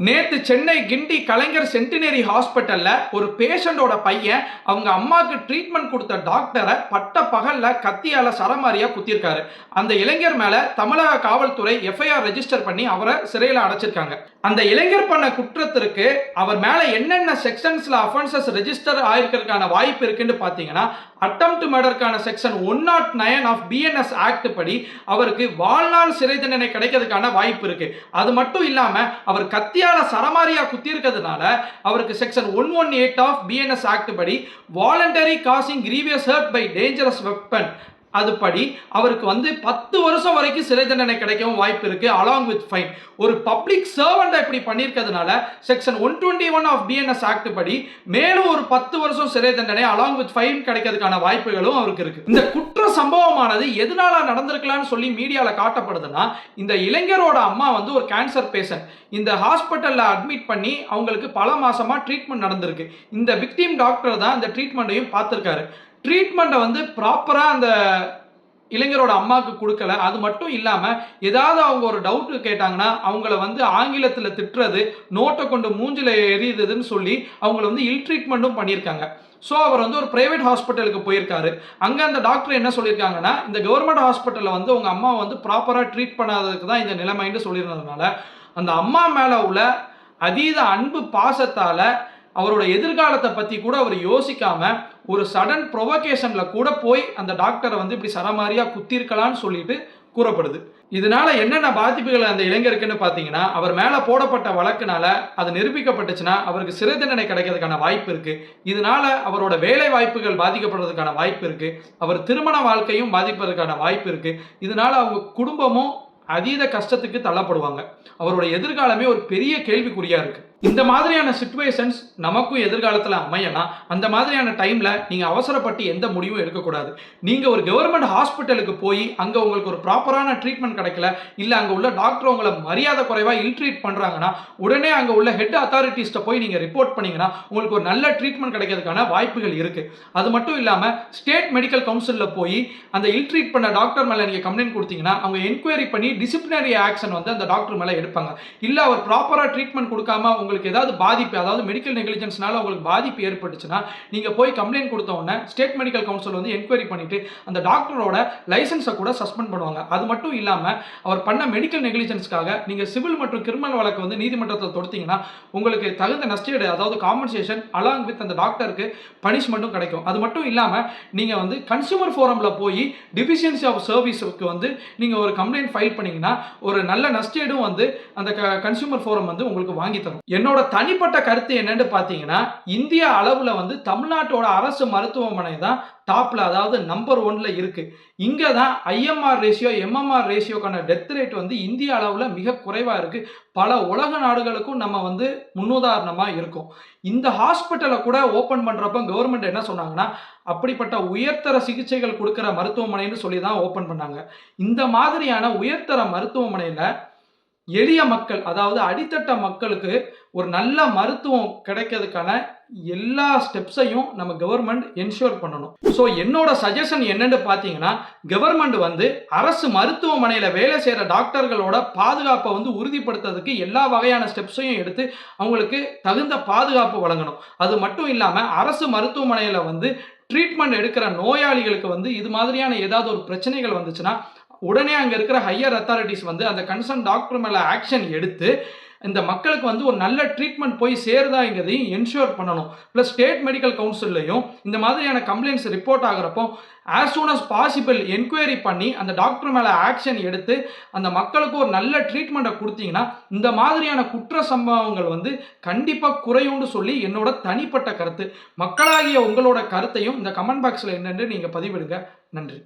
நேத்து சென்னை கிண்டி கலைஞர் சென்டினரி ஹாஸ்பிட்டல்ல ஒரு பேஷண்டோட பையன் அவங்க அம்மாக்கு ட்ரீட்மெண்ட் கொடுத்த டாக்டரை பட்ட பகல்ல கத்தியால சரமாரியா குத்திருக்காரு. அந்த இளைஞர் மேல தமிழக காவல்துறை எஃப்ஐஆர் ரெஜிஸ்டர் பண்ணி அவரை சிறையில் அடைச்சிருக்காங்க. அந்த இளைஞர் பண்ண குற்றத்திற்கு அவர் மேல என்னென்ன செக்ஷன்ஸ்ல அஃபென்சஸ் ரெஜிஸ்டர் ஆயிருக்கிறதுக்கான வாய்ப்பு இருக்குன்னு பாத்தீங்கன்னா, அட்டெம்ப்ட் மர்டருக்கான செக்ஷன் 109 ஆஃப் பிஎன்எஸ் ஆக்ட் படி அவருக்கு வாழ்நாள் சிறை தண்டனை கிடைக்கிறதுக்கான வாய்ப்பு இருக்கு. அது மட்டும் இல்லாம அவர் கத்தியால சரமாரியா குத்தி இருக்கிறதுனால அவருக்கு செக்ஷன் 118 ஆஃப் பிஎன்எஸ் ஆக்ட் படி voluntary causing grievous hurt by dangerous weapon அதுபடி அவருக்கு 10 வருஷம் வரைக்கும் சிறை தண்டனை கிடைக்கவும் வாய்ப்பு இருக்கு, அலாங் வித் ஃபைன். ஒரு பப்ளிக் சர்வெண்ட் இப்படி பண்ணியிருக்கிறதுனால செக்ஷன் 121 ஆஃப் பிஎன்எஸ் ஆக்ட் படி மேலும் ஒரு 10 வருஷம் சிறை தண்டனை அலாங் வித் ஃபைன் கிடைக்கிறதுக்கான வாய்ப்புகளும் அவருக்கு இருக்கு. இந்த குற்ற சம்பவமானது எதனால நடந்திருக்கலாம்னு சொல்லி மீடியால காட்டப்படுதுன்னா, இந்த இளைஞரோட அம்மா ஒரு கேன்சர் பேஷண்ட். இந்த ஹாஸ்பிட்டல்ல அட்மிட் பண்ணி அவங்களுக்கு பல மாசமா ட்ரீட்மெண்ட் நடந்திருக்கு. இந்த விக்டிம் டாக்டர் தான் இந்த ட்ரீட்மெண்ட்டையும் பார்த்திருக்காரு. ட்ரீட்மெண்ட்டை ப்ராப்பரா அந்த இளைஞரோட அம்மாவுக்கு கொடுக்கல. அது மட்டும் இல்லாமல் ஏதாவது அவங்க ஒரு டவுட்டு கேட்டாங்கன்னா அவங்கள ஆங்கிலத்தில் திட்டுறது, நோட்டை கொண்டு மூஞ்சில் எரியுதுன்னு சொல்லி அவங்கள இல் ட்ரீட்மெண்ட்டும் பண்ணியிருக்காங்க. ஸோ அவர் ஒரு பிரைவேட் ஹாஸ்பிட்டலுக்கு போயிருக்காரு. அங்கே அந்த டாக்டர் என்ன சொல்லியிருக்காங்கன்னா, இந்த கவர்மெண்ட் ஹாஸ்பிட்டலில் உங்கள் அம்மா ப்ராப்பராக ட்ரீட் பண்ணாததுக்கு தான் இந்த நிலைமைன்னு சொல்லியிருந்ததுனால அந்த அம்மா மேலே உள்ள அதீத அன்பு பாசத்தால் அவரோட எதிர்காலத்தை பற்றி கூட அவர் யோசிக்காம ஒரு சடன் ப்ரொவோகேஷன்ல கூட போய் அந்த டாக்டரை இப்படி சரமாரியா குத்திருக்கலான்னு சொல்லிட்டு கூறப்படுது. இதனால என்னென்ன பாதிப்புகள் அந்த இளைஞருக்குன்னு பார்த்தீங்கன்னா, அவர் மேலே போடப்பட்ட வழக்குனால அது நிரூபிக்கப்பட்டுச்சுன்னா அவருக்கு சிறை தண்டனை கிடைக்கிறதுக்கான வாய்ப்பு இருக்கு. இதனால அவரோட வேலை வாய்ப்புகள் பாதிக்கப்படுறதுக்கான வாய்ப்பு இருக்கு. அவர் திருமண வாழ்க்கையும் பாதிப்பதற்கான வாய்ப்பு இருக்கு. இதனால அவங்க குடும்பமும் அதீத கஷ்டத்துக்கு தள்ளப்படுவாங்க. அவரோட எதிர்காலமே ஒரு பெரிய கேள்விக்குறியா இருக்கு. இந்த மாதிரியான சிச்சுவேஷன்ஸ் நமக்கும் எதிர்காலத்தில் அமையலாம். அந்த மாதிரியான டைம்ல நீங்க அவசரப்பட்டு எந்த முடிவும் எடுக்கக்கூடாது. நீங்க ஒரு கவர்மெண்ட் ஹாஸ்பிட்டலுக்கு போய் அங்க உங்களுக்கு ஒரு ப்ராப்பரான ட்ரீட்மெண்ட் கிடைக்கல, இல்ல அங்க உள்ள டாக்டர் உங்களை மரியாதை குறைவா இல் ட்ரீட் பண்றாங்கன்னா உடனே அங்க உள்ள ஹெட் அத்தாரிட்டிஸ்ட போய் நீங்க ரிப்போர்ட் பண்ணீங்கன்னா உங்களுக்கு ஒரு நல்ல ட்ரீட்மெண்ட் கிடைக்கிறதுக்கான வாய்ப்புகள் இருக்கு. அது மட்டும் இல்லாம ஸ்டேட் மெடிக்கல் கவுன்சில்ல போய் அந்த இல் ட்ரீட் பண்ண டாக்டர் மேல நீங்க கம்ப்ளைண்ட் கொடுத்தீங்கன்னா அவங்க என்கொயரி பண்ணி டிசிப்ளினரி ஆக்ஷன் அந்த டாக்டர் மேல எடுப்பாங்க. இல்ல அவர் ப்ராப்பரா ட்ரீட்மெண்ட் கொடுக்காம உங்களுக்கு ஏதாவது பாதிப்பு, அதாவது மெடிக்கல் நெக்லிஜென்ஸ்னால உங்களுக்கு பாதிப்பு ஏற்பட்டுச்சுன்னா நீங்க போய் கம்ப்ளைண்ட் கொடுத்த உடனே ஸ்டேட் மெடிக்கல் கவுன்சில் என்கொயரி பண்ணிட்டு அந்த டாக்டரோட லைசன்ஸை கூட சஸ்பெண்ட் பண்ணுவாங்க. அது மட்டும் இல்லாம அவர் பண்ண மெடிக்கல் நெக்லிஜென்ஸ்க்காக நீங்க சிவில் மற்றும் கிரிமினல் வழக்கு நீதிமன்றத்தில் தொடுத்தீங்கன்னா உங்களுக்கு தகுந்த நஷ்டஈடு, அதாவது காம்பன்சேஷன் அலாங் வித் அந்த டாக்டருக்கு பனிஷ்மெண்ட்டும் கிடைக்கும். அது மட்டும் இல்லாம நீங்க கன்சியூமர் ஃபோரம்ல போய் டிஃபிஷியன்சி ஆஃப் சர்வீஸுக்கு நீங்க ஒரு கம்ப்ளைண்ட் ஃபைல் பண்ணீங்கன்னா ஒரு நல்ல நஷ்டஈடும் அந்த கன்சியூமர் ஃபோரம் உங்களுக்கு வாங்கி தரும். என்னோட தனிப்பட்ட கருத்து என்னன்னு பாத்தீங்கன்னா, இந்திய அளவுல தமிழ்நாட்டோட அரசு மருத்துவமனை தான் டாப்ல, அதாவது நம்பர் 1ல இருக்கு. இங்க தான் ஐஎம்ஆர் ரேஷியோ எம்எம்ஆர் ரேஷியோக்கான டெத் ரேட் இந்திய அளவுல மிக குறைவா இருக்கு. பல உலக நாடுகளுக்கும் நம்ம முன்னுதாரணமா இருக்கும். இந்த ஹாஸ்பிட்டலை கூட ஓபன் பண்றப்ப கவர்மெண்ட் என்ன சொன்னாங்கன்னா, அப்படிப்பட்ட உயர்தர சிகிச்சைகள் கொடுக்கிற மருத்துவமனைன்னு சொல்லி தான் ஓபன் பண்ணாங்க. இந்த மாதிரியான உயர்தர மருத்துவமனையில எளிய மக்கள், அதாவது அடித்தட்ட மக்களுக்கு ஒரு நல்ல மருத்துவம் கிடைக்கிறதுக்கான எல்லா ஸ்டெப்ஸையும் நம்ம கவர்மெண்ட் என்ஷூர் பண்ணணும். ஸோ என்னோட சஜஷன் என்னன்னு பார்த்தீங்கன்னா, கவர்மெண்ட் அரசு மருத்துவமனையில் வேலை செய்கிற டாக்டர்களோட பாதுகாப்பை உறுதிப்படுத்துறதுக்கு எல்லா வகையான ஸ்டெப்ஸையும் எடுத்து அவங்களுக்கு தகுந்த பாதுகாப்பு வழங்கணும். அது மட்டும் இல்லாமல் அரசு மருத்துவமனையில் ட்ரீட்மெண்ட் எடுக்கிற நோயாளிகளுக்கு இது மாதிரியான ஏதாவது ஒரு பிரச்சனைகள் வந்துச்சுன்னா உடனே அங்க இருக்கிற ஹையர் அத்தாரிட்டிஸ் அந்த கன்சர்ன் டாக்டர் மேல ஆக்ஷன் எடுத்து இந்த மக்களுக்கு ஒரு நல்ல ட்ரீட்மெண்ட் போய் சேருதாங்கிறதையும் என்ஷூர் பண்ணணும். பிளஸ் ஸ்டேட் மெடிக்கல் கவுன்சில்லையும் இந்த மாதிரியான கம்ப்ளைண்ட்ஸ் ரிப்போர்ட் ஆகிறப்போ as soon as possible enquiry பண்ணி அந்த டாக்டர் மேல ஆக்ஷன் எடுத்து அந்த மக்களுக்கு ஒரு நல்ல ட்ரீட்மெண்ட்டை கொடுத்தீங்கன்னா இந்த மாதிரியான குற்ற சம்பவங்கள் கண்டிப்பா குறையும்னு சொல்லி என்னோட தனிப்பட்ட கருத்து. மக்களாகிய உங்களோட கருத்தையும் இந்த கமெண்ட் பாக்ஸ்ல என்னன்னு நீங்க பதிவிடுங்க. நன்றி.